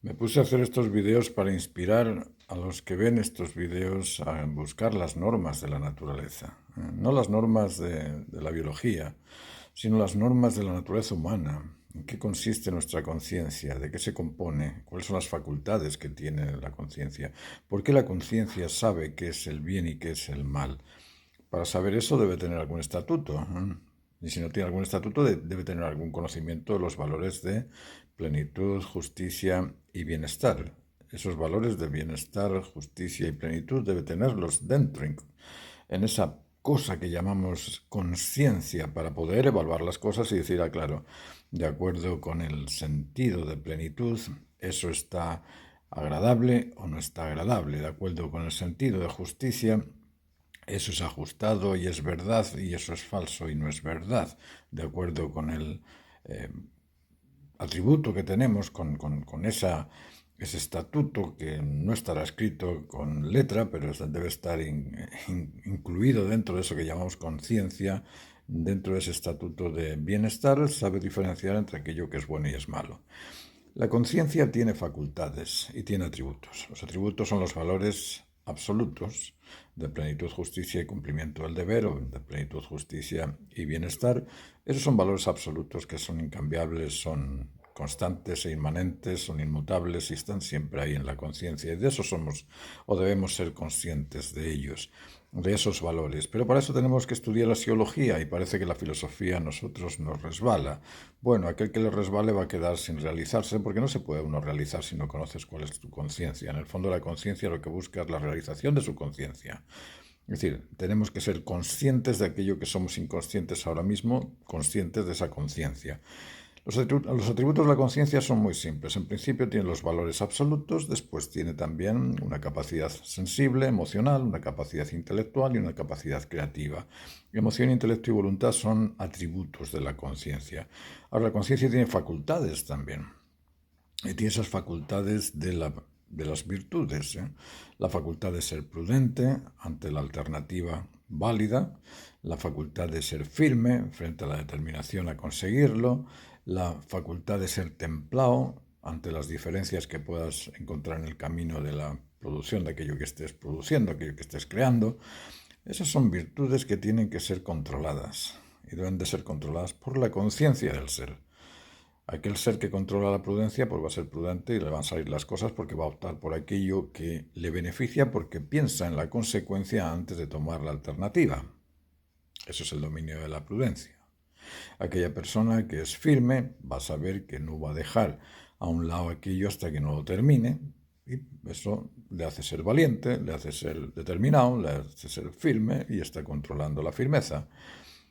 Me puse a hacer estos videos para inspirar a los que ven estos videos a buscar las normas de la naturaleza. No las normas de la biología, sino las normas de la naturaleza humana. ¿En qué consiste nuestra conciencia? ¿De qué se compone? ¿Cuáles son las facultades que tiene la conciencia? ¿Por qué la conciencia sabe qué es el bien y qué es el mal? Para saber eso debe tener algún estatuto. Y si no tiene algún estatuto, debe tener algún conocimiento de los valores de plenitud, justicia y bienestar. Esos valores de bienestar, justicia y plenitud debe tenerlos dentro, en esa cosa que llamamos conciencia, para poder evaluar las cosas y decir, claro, de acuerdo con el sentido de plenitud, eso está agradable o no está agradable, de acuerdo con el sentido de justicia, eso es ajustado y es verdad y eso es falso y no es verdad, de acuerdo con el eh, atributo que tenemos, con ese estatuto que no estará escrito con letra, pero debe estar incluido dentro de eso que llamamos conciencia, dentro de ese estatuto de bienestar, sabe diferenciar entre aquello que es bueno y es malo. La conciencia tiene facultades y tiene atributos. Los atributos son los valores absolutos de plenitud, justicia y cumplimiento del deber, o de plenitud, justicia y bienestar. Esos son valores absolutos que son incambiables, son constantes e inmanentes, son inmutables y están siempre ahí en la conciencia. Y de eso somos o debemos ser conscientes de ellos, de esos valores. Pero para eso tenemos que estudiar la psicología y parece que la filosofía a nosotros nos resbala. Bueno, aquel que le resbale va a quedar sin realizarse, porque no se puede uno realizar si no conoces cuál es tu conciencia. En el fondo, la conciencia lo que busca es la realización de su conciencia. Es decir, tenemos que ser conscientes de aquello que somos inconscientes ahora mismo, conscientes de esa conciencia. Los atributos de la conciencia son muy simples. En principio tiene los valores absolutos, después tiene también una capacidad sensible, emocional, una capacidad intelectual y una capacidad creativa. Emoción, intelecto y voluntad son atributos de la conciencia. Ahora, la conciencia tiene facultades también. Y tiene esas facultades de las virtudes. La facultad de ser prudente ante la alternativa válida, la facultad de ser firme frente a la determinación a conseguirlo, la facultad de ser templado ante las diferencias que puedas encontrar en el camino de la producción de aquello que estés produciendo, aquello que estés creando. Esas son virtudes que tienen que ser controladas y deben de ser controladas por la conciencia del ser. Aquel ser que controla la prudencia pues va a ser prudente y le van a salir las cosas porque va a optar por aquello que le beneficia porque piensa en la consecuencia antes de tomar la alternativa. Eso es el dominio de la prudencia. Aquella persona que es firme va a saber que no va a dejar a un lado aquello hasta que no lo termine, y eso le hace ser valiente, le hace ser determinado, le hace ser firme y está controlando la firmeza.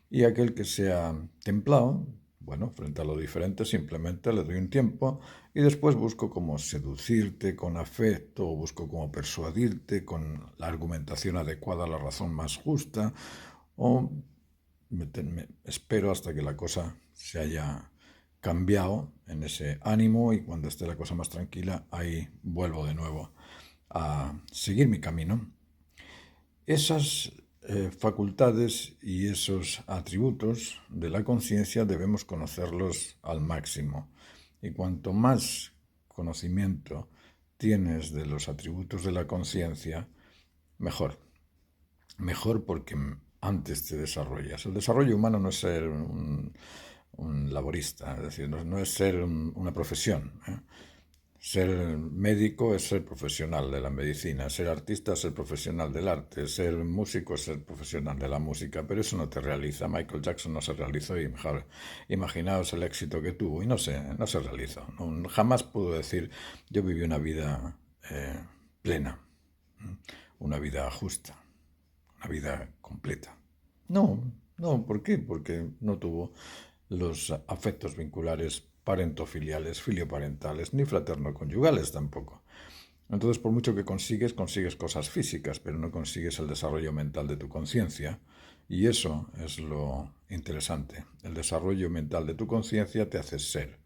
Y aquel que sea templado, bueno, frente a lo diferente simplemente le doy un tiempo y después busco cómo seducirte con afecto, o busco cómo persuadirte con la argumentación adecuada, la razón más justa, o espero hasta que la cosa se haya cambiado en ese ánimo y cuando esté la cosa más tranquila, ahí vuelvo de nuevo a seguir mi camino. Esas facultades y esos atributos de la conciencia debemos conocerlos al máximo. Y cuanto más conocimiento tienes de los atributos de la conciencia, mejor. Mejor porque antes te desarrollas. El desarrollo humano no es ser un laborista, es decir, no es ser una profesión. Ser médico es ser profesional de la medicina, ser artista es ser profesional del arte, ser músico es ser profesional de la música, pero eso no te realiza. Michael Jackson no se realizó y mejor, imaginaos el éxito que tuvo y no se realizó. No, jamás pudo decir yo viví una vida plena, una vida justa, una vida completa. No, no, ¿por qué? Porque no tuvo los afectos vinculares parentofiliales, filioparentales, ni fraterno-conyugales tampoco. Entonces, por mucho que consigues cosas físicas, pero no consigues el desarrollo mental de tu conciencia. Y eso es lo interesante. El desarrollo mental de tu conciencia te hace ser.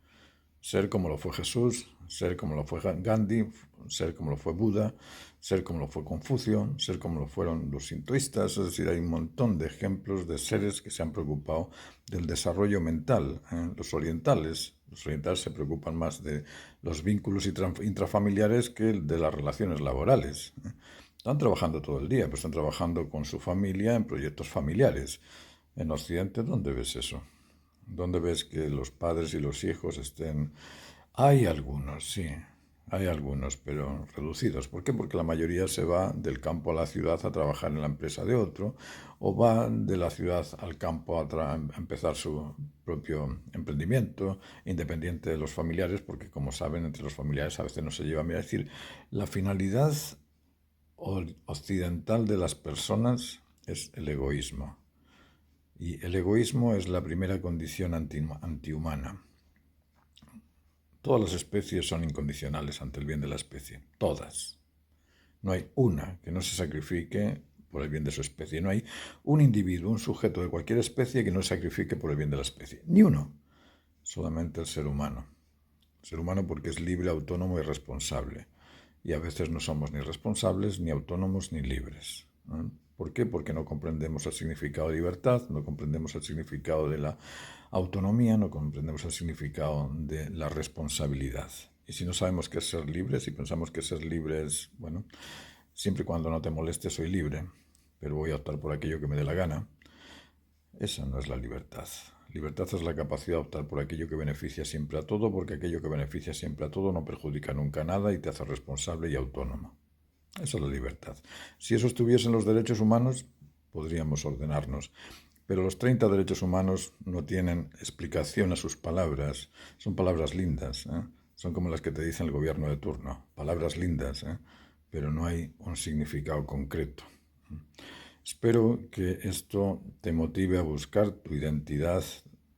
ser como lo fue Jesús, ser como lo fue Gandhi, ser como lo fue Buda, ser como lo fue Confucio, ser como lo fueron los sintoístas. Es decir, hay un montón de ejemplos de seres que se han preocupado del desarrollo mental. Los orientales se preocupan más de los vínculos intrafamiliares que de las relaciones laborales. Están trabajando todo el día, pero están trabajando con su familia en proyectos familiares. En Occidente, ¿dónde ves eso? ¿Dónde ves que los padres y los hijos estén? Hay algunos, sí, hay algunos, pero reducidos. ¿Por qué? Porque la mayoría se va del campo a la ciudad a trabajar en la empresa de otro, o va de la ciudad al campo a empezar su propio emprendimiento, independiente de los familiares, porque como saben, entre los familiares a veces no se llevan bien. Es decir, la finalidad occidental de las personas es el egoísmo. Y el egoísmo es la primera condición antihumana. Todas las especies son incondicionales ante el bien de la especie. Todas. No hay una que no se sacrifique por el bien de su especie. No hay un individuo, un sujeto de cualquier especie que no se sacrifique por el bien de la especie. Ni uno. Solamente el ser humano. El ser humano porque es libre, autónomo y responsable. Y a veces no somos ni responsables, ni autónomos, ni libres. ¿Por qué? Porque no comprendemos el significado de libertad, no comprendemos el significado de la autonomía, no comprendemos el significado de la responsabilidad. Y si no sabemos qué es ser libre, si pensamos que ser libre es, bueno, siempre y cuando no te moleste soy libre, pero voy a optar por aquello que me dé la gana, esa no es la libertad. Libertad es la capacidad de optar por aquello que beneficia siempre a todo, porque aquello que beneficia siempre a todo no perjudica nunca a nada y te hace responsable y autónomo. Esa es la libertad. Si eso estuviese en los derechos humanos, podríamos ordenarnos. Pero los 30 derechos humanos no tienen explicación a sus palabras. Son palabras lindas, ¿eh? Son como las que te dice el gobierno de turno. Palabras lindas, ¿eh? Pero no hay un significado concreto. Espero que esto te motive a buscar tu identidad,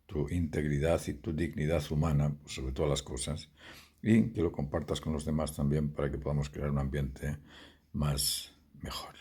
tu integridad y tu dignidad humana, sobre todas las cosas, y que lo compartas con los demás también para que podamos crear un ambiente más mejor.